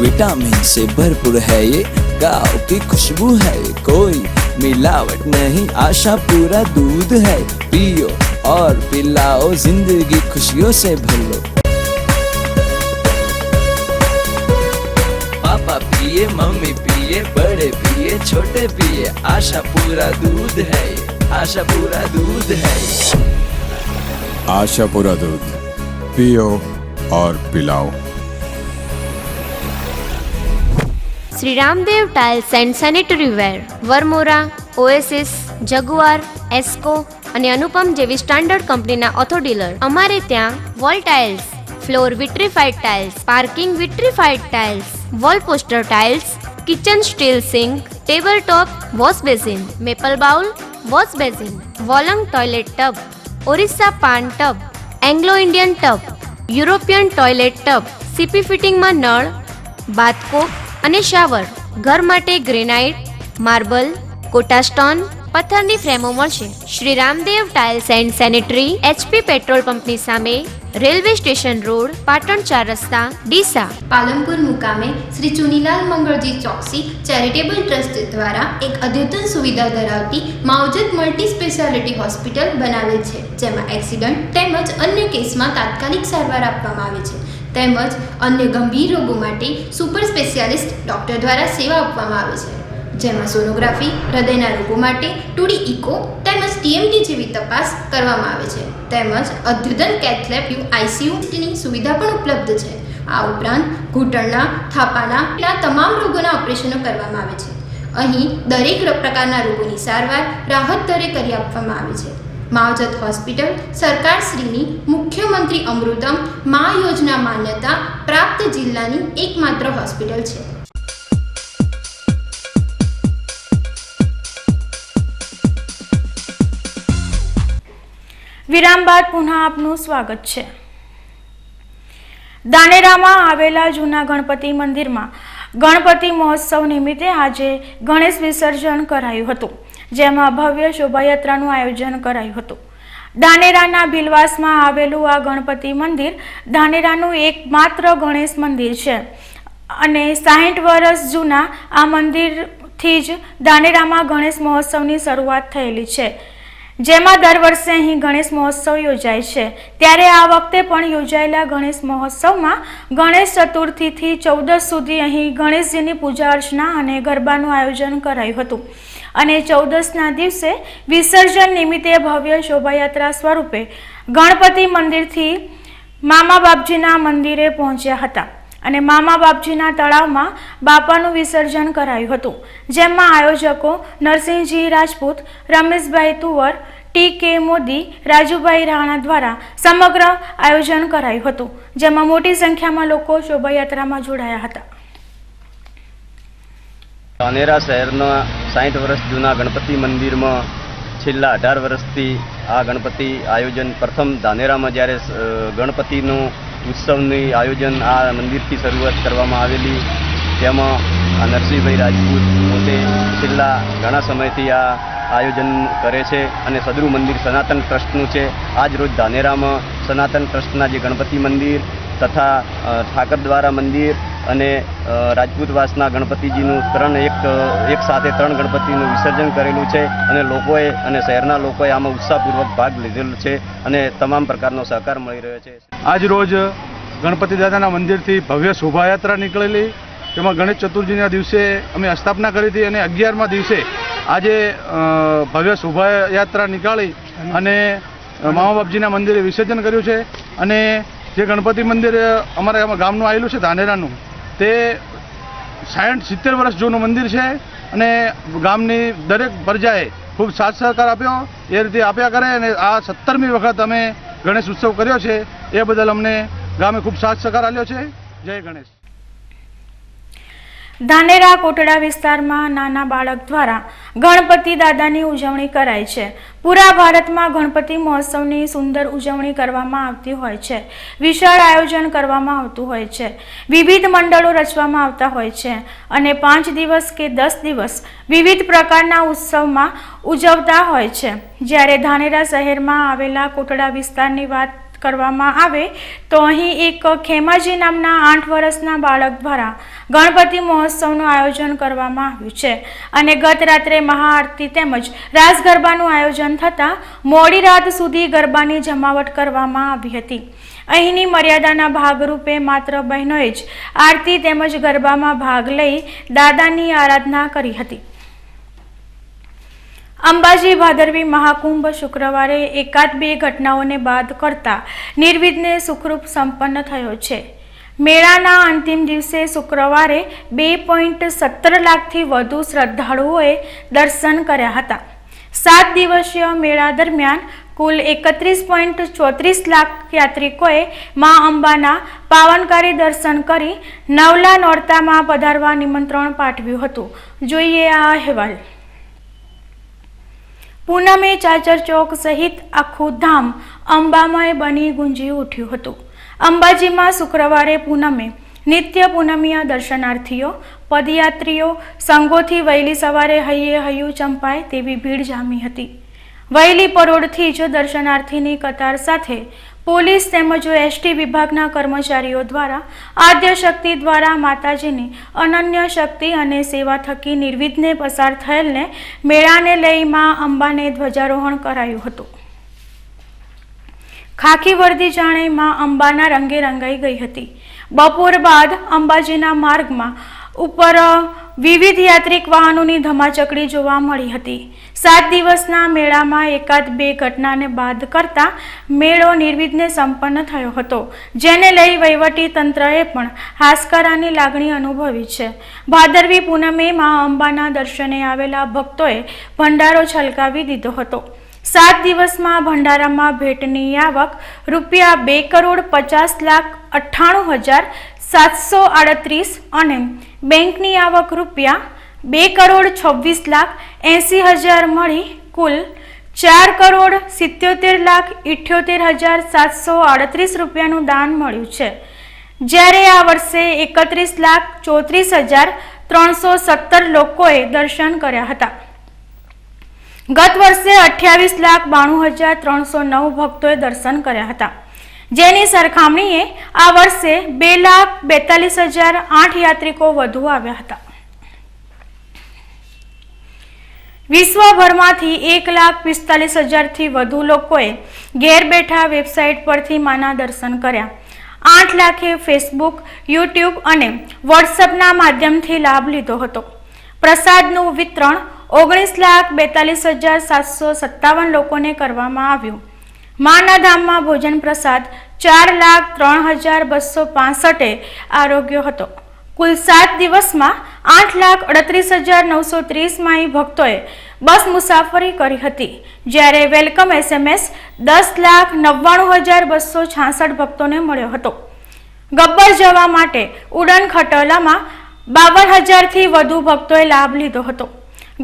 विटामिन से भरपूर है ये, गाँव की खुशबू है ये, कोई मिलावट नहीं, आशा पूरा दूध है. पियो और पिलाओ, जिंदगी खुशियों से भर लो. पापा पिए, मम्मी पिए, बड़े पिए, छोटे पिए, आशा पूरा दूध है ये, आशा पूरा दूध है ये. आशा पूरा दूध पियो और पिलाओ. Shri Ramdev tiles and sanitary ware, Varmora, Oasis, Jaguar, એસ્કો અને અનુપમ જેવી સ્ટાન્ડર્ડ કંપનીના ઓથો ડીલર. અમારે ત્યાં wall tiles, floor vitrified tiles, parking vitrified tiles, wall poster tiles, kitchen steel sink, table top wash basin, maple bowl wash basin, wall hung toilet tub, Orissa pan tub, Anglo Indian tub, European toilet tub, CP ફિટિંગમાં નળ, bath cock અને shower. ઘર માટે granite, marble, quota stone, પથ્થરની ફ્રેમો મળશે. Shri Ramdev tiles and sanitary, HP petrol પંપની સામે, railway station road, Patan 4 રસ્તા, ડીસા. પાલનપુર મુકામે શ્રી ચુનીલાલ મંગળજી ચોકસી ચેરિટેબલ ટ્રસ્ટ દ્વારા એક અદ્યતન સુવિધા ધરાવતી માવજત મલ્ટી સ્પેશિયાલિટી હોસ્પિટલ બનાવેલ છે, જેમાં એક્સિડન્ટ તેમજ અન્ય કેસમાં તાત્કાલિક સારવાર આપવામાં આવે છે, તેમજ અન્ય ગંભીર રોગો માટે સુપર સ્પેશિયાલિસ્ટ ડોક્ટર દ્વારા સેવા આપવામાં આવે છે, જેમાં સોનોગ્રાફી, હૃદયના રોગો માટે 2D ઇકો તેમજ TMT જેવી તપાસ કરવામાં આવે છે, તેમજ અદ્યતન કેથલેબ ICUની સુવિધા પણ ઉપલબ્ધ છે. આ ઉપરાંત ઘૂંટણના, થાપાના તમામ રોગોના ઓપરેશનો કરવામાં આવે છે. અહીં દરેક પ્રકારના રોગોની સારવાર રાહત દરે કરી આપવામાં આવે છે. માવજત હોસ્પિટલ સરકારશ્રીની મુખ્યમંત્રી અમૃતમ મા યોજના માન્યતા પ્રાપ્ત જિલ્લાની એકમાત્ર હોસ્પિટલ છે. વિરામ બાદ પુનઃ આપનું સ્વાગત છે. ધાનેરામાં આવેલા જૂના ગણપતિ મંદિરમાં ગણપતિ મહોત્સવ નિમિત્તે આજે ગણેશ વિસર્જન કરાયું હતું, જેમાં ભવ્ય શોભાયાત્રાનું આયોજન કરાયું હતું. ધાનેરાના ભીલવાસમાં આવેલું આ ગણપતિ મંદિર ધાનેરાનું એકમાત્ર ગણેશ મંદિર છે અને 60 વર્ષ જૂના આ મંદિરથી જ ધાનેરામાં ગણેશ મહોત્સવની શરૂઆત થયેલી છે, જેમાં દર વર્ષે અહીં ગણેશ મહોત્સવ યોજાય છે. ત્યારે આ વખતે પણ યોજાયેલા ગણેશ મહોત્સવમાં ગણેશ ચતુર્થીથી 14 સુધી અહીં ગણેશજીની પૂજા અર્ચના અને ગરબાનું આયોજન કરાયું હતું અને 14ના દિવસે વિસર્જન નિમિત્તે ભવ્ય શોભાયાત્રા સ્વરૂપે ગણપતિ મંદિરથી મામા બાપજીના મંદિરે પહોંચ્યા હતા અને મામા બાપજીના તળાવમાં બાપાનું વિસર્જન કરાયું હતું, જેમાં આયોજકો નરસિંહજી રાજપૂત, રમેશભાઈ તુવર, TK મોદી, રાજુભાઈ રાણા દ્વારા સમગ્ર આયોજન કરાયું હતું, જેમાં મોટી સંખ્યામાં લોકો શોભાયાત્રામાં જોડાયા હતા. ધાનેરા શહેરના 60 વર્ષ જૂના ગણપતિ મંદિરમાં છેલ્લા 18 વર્ષથી આ ગણપતિ આયોજન પ્રથમ ધાનેરામાં જ્યારે ગણપતિનું ઉત્સવનું આયોજન આ મંદિરથી શરૂઆત કરવામાં આવેલી તેમાં નરસિંહભાઈ રાજપૂત પોતે છેલ્લા ઘણા સમયથી આ આયોજન કરે છે અને સદરુ મંદિર સનાતન ટ્રસ્ટનું છે. આજ રોજ ધાનેરામાં સનાતન ટ્રસ્ટના જે ગણપતિ મંદિર તથા ઠાકર દ્વારા મંદિર અને રાજપૂતવાસના ગણપતિજીનું એક સાથે ત્રણ ગણપતિનું વિસર્જન કરેલું છે અને લોકોએ અને શહેરના લોકોએ આમાં ઉત્સાહપૂર્વક ભાગ લીધેલો છે અને તમામ પ્રકારનો સહકાર મળી રહ્યો છે. આજ રોજ ગણપતિ દાદાના મંદિરથી ભવ્ય શોભાયાત્રા નીકળેલી, તેમાં ગણેશ ચતુર્થીના દિવસે અમે સ્થાપના કરી હતી અને 11મા દિવસે આજે ભવ્ય શોભાયાત્રા નીકાળી અને મા બાપજીના મંદિરે વિસર્જન કર્યું છે. અને જે ગણપતિ મંદિર અમારા ગામનું આવેલું છે ધાનેરાનું, તે 60-70 વર્ષ જૂનું મંદિર છે અને ગામની દરેક પ્રજાએ ખૂબ સાથ સહકાર આપ્યો, એ રીતે આપ્યા કરે અને આ 17મી વખત અમે ગણેશ ઉત્સવ કર્યો છે. એ બદલ અમને ગામે ખૂબ સાથ સહકાર આપ્યો છે. જય ગણેશ. ધાનેરા કોટડા વિસ્તારમાં નાના બાળક દ્વારા ગણપતિ દાદાની ઉજવણી કરાય છે. પૂરા ભારતમાં ગણપતિ મહોત્સવની સુંદર ઉજવણી કરવામાં આવતી હોય છે. વિશાળ આયોજન કરવામાં આવતું હોય છે. વિવિધ મંડળો રચવામાં આવતા હોય છે અને 5 દિવસ કે 10 દિવસ વિવિધ પ્રકારના ઉત્સવમાં ઉજવતા હોય છે. જ્યારે ધાનેરા શહેરમાં આવેલા કોટડા વિસ્તારની વાત કરવામાં આવે તો અહીં એક ખેમાજી નામના 8 વર્ષના બાળક દ્વારા ગણપતિ મહોત્સવનું આયોજન કરવામાં આવ્યું છે અને ગત રાત્રે મહાઆરતી તેમજ રાસ ગરબાનું આયોજન થતાં મોડી રાત સુધી ગરબાની જમાવટ કરવામાં આવી હતી. અહીંની મર્યાદાના ભાગરૂપે માત્ર બહેનોએ જ આરતી તેમજ ગરબામાં ભાગ લઈ દાદાની આરાધના કરી હતી. અંબાજી ભાદરવી મહાકુંભ શુક્રવારે 1-2 ઘટનાઓને બાદ કરતા નિર્વિઘ્ને સુખરૂપ સંપન્ન થયો છે. મેળાના અંતિમ દિવસે શુક્રવારે 2.17 લાખથી વધુ શ્રદ્ધાળુઓએ દર્શન કર્યા હતા. 7 દિવસીય મેળા દરમિયાન કુલ 31.34 લાખ યાત્રિકોએ મા અંબાના પાવનકારી દર્શન કરી નવલા નોરતામાં પધારવા નિમંત્રણ પાઠવ્યું હતું. જોઈએ આ અહેવાલ. પૂનમે ચાચર ચોક સહિત આખું ધામ અંબામય બની ગુંજી ઉઠ્યું હતું. અંબાજીમાં શુક્રવારે પૂનમે નિત્ય પૂનમિયા દર્શનાર્થીઓ, પદયાત્રીઓ સંઘોથી વહેલી સવારે હૈયે હૈયું ચંપાય તેવી ભીડ જામી હતી. વહેલી પરોઢથી જ દર્શનાર્થીની કતાર સાથે પોલીસ તેમજ એસટી વિભાગના કર્મચારીઓ દ્વારા આદ્ય શક્તિ દ્વારા માતાજીની અનન્ય શક્તિ અને સેવા થકી નિર્વિઘ્ને પસાર થયેલને મેળાને લઈ મા અંબાને ધ્વજારોહણ કરાયું હતું. ખાખી વર્દી જાણે મા અંબાના રંગે રંગાઈ ગઈ હતી. બપોર બાદ અંબાજીના માર્ગમાં ઉપર વિવિધ યાત્રિક વાહનોની ધમાચકડી જોવા મળી હતી. 7 દિવસના મેળામાં 1-2 ઘટનાને બાદ કરતા મેળો નિર્વિઘ્ને સંપન્ન થયો હતો, જેને લઈ વહીવટી તંત્રએ પણ હાશકારાની લાગણી અનુભવી છે. ભાદરવી પૂનમે મા અંબાના દર્શને આવેલા ભક્તોએ ભંડારો છલકાવી દીધો હતો. 7 દિવસમાં ભંડારામાં ભેટની આવક ₹2,50,98,738 અને બેંકની આવક ₹2,26,80,000 મળી કુલ ₹4,77,78,738 દાન મળ્યું છે. જ્યારે આ વર્ષે 31,34,317 લોકોએ દર્શન કર્યા હતા. ગત વર્ષે 28,92,309 ભક્તોએ દર્શન કર્યા હતા, જેની સરખામણીએ આ વર્ષે 2,42,008 યાત્રિકો વધુ આવ્યા હતા. વિશ્વભરમાંથી 1,45,000થી વધુ લોકોએ ઘેર બેઠા વેબસાઇટ પરથી માના દર્શન કર્યા. 8 લાખે ફેસબુક, યુટ્યુબ અને વોટ્સએપના માધ્યમથી લાભ લીધો હતો. પ્રસાદનું વિતરણ 19,42,757 લોકોને કરવામાં આવ્યું. માના ધામમાં ભોજન પ્રસાદ 4,03,265 આરોગ્ય હતો. કુલ 7 દિવસમાં 8,38,930 માઈ ભક્તોએ બસ મુસાફરી કરી હતી, જ્યારે વેલકમ SMS 10,99,266 ભક્તોને મળ્યો હતો. ગબ્બર જવા માટે ઉડાન ખટોલામાં 52,000થી વધુ ભક્તોએ લાભ લીધો હતો.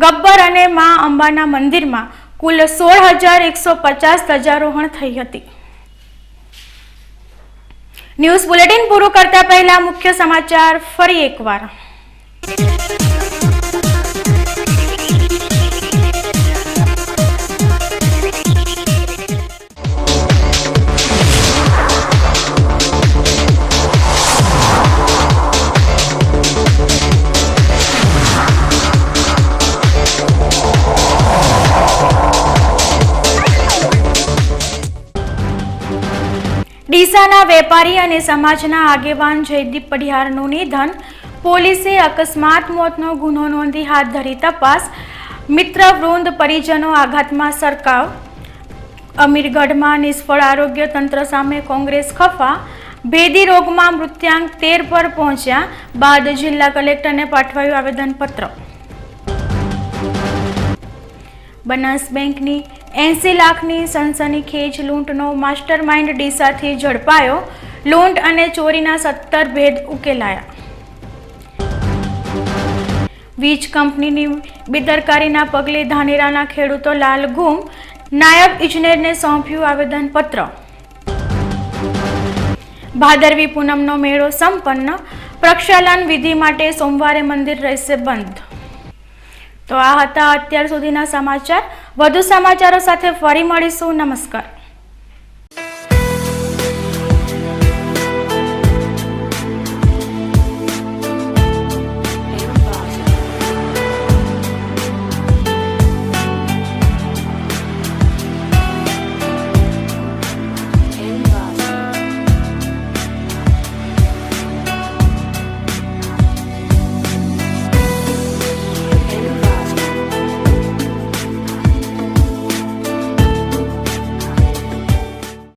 ગબ્બર અને મા અંબાના મંદિરમાં કુલ 16,150 ધ્વજારોહણ થઈ હતી. ન્યૂઝ બુલેટિન પૂરું કરતા પહેલા મુખ્ય સમાચાર ફરી એકવાર. ડીસાના વેપારી અને સમાજના આગેવાન જયદીપ પઢિયારનું નિધન. પોલીસે અકસ્માત મોતનો ગુનો નોંધી હાથ ધરી તપાસ. મિત્ર વૃંદ પરિજનો આઘાતમાં સરકાવ. અમીરગઢમાં નિષ્ફળ આરોગ્ય તંત્ર સામે કોંગ્રેસ ખફા. ભેદી રોગમાં મૃત્યાંક 13 પર પહોંચ્યા બાદ જિલ્લા કલેક્ટરને પાઠવાયું આવેદનપત્ર. બનાસ બેંકની 80 લાખની સનસનીખેજ લૂંટનો માસ્ટર માઇન્ડ ડીસાથી ઝડપાયો. લૂંટ અને ચોરીના 17 ભેદ ઉકેલાયા. વીજ કંપનીની બેદરકારીના પગલે ધાનેરાના ખેડૂતો લાલઘૂમ. નાયબ ઇજનેરને સોંપ્યું આવેદનપત્ર. ભાદરવી પૂનમનો મેળો સંપન્ન. પ્રક્ષાલન વિધિ માટે સોમવારે મંદિર રહેશે બંધ. તો આ હતા અત્યાર સુધીના સમાચાર. વધુ સમાચારો સાથે ફરી મળીશું. નમસ્કાર.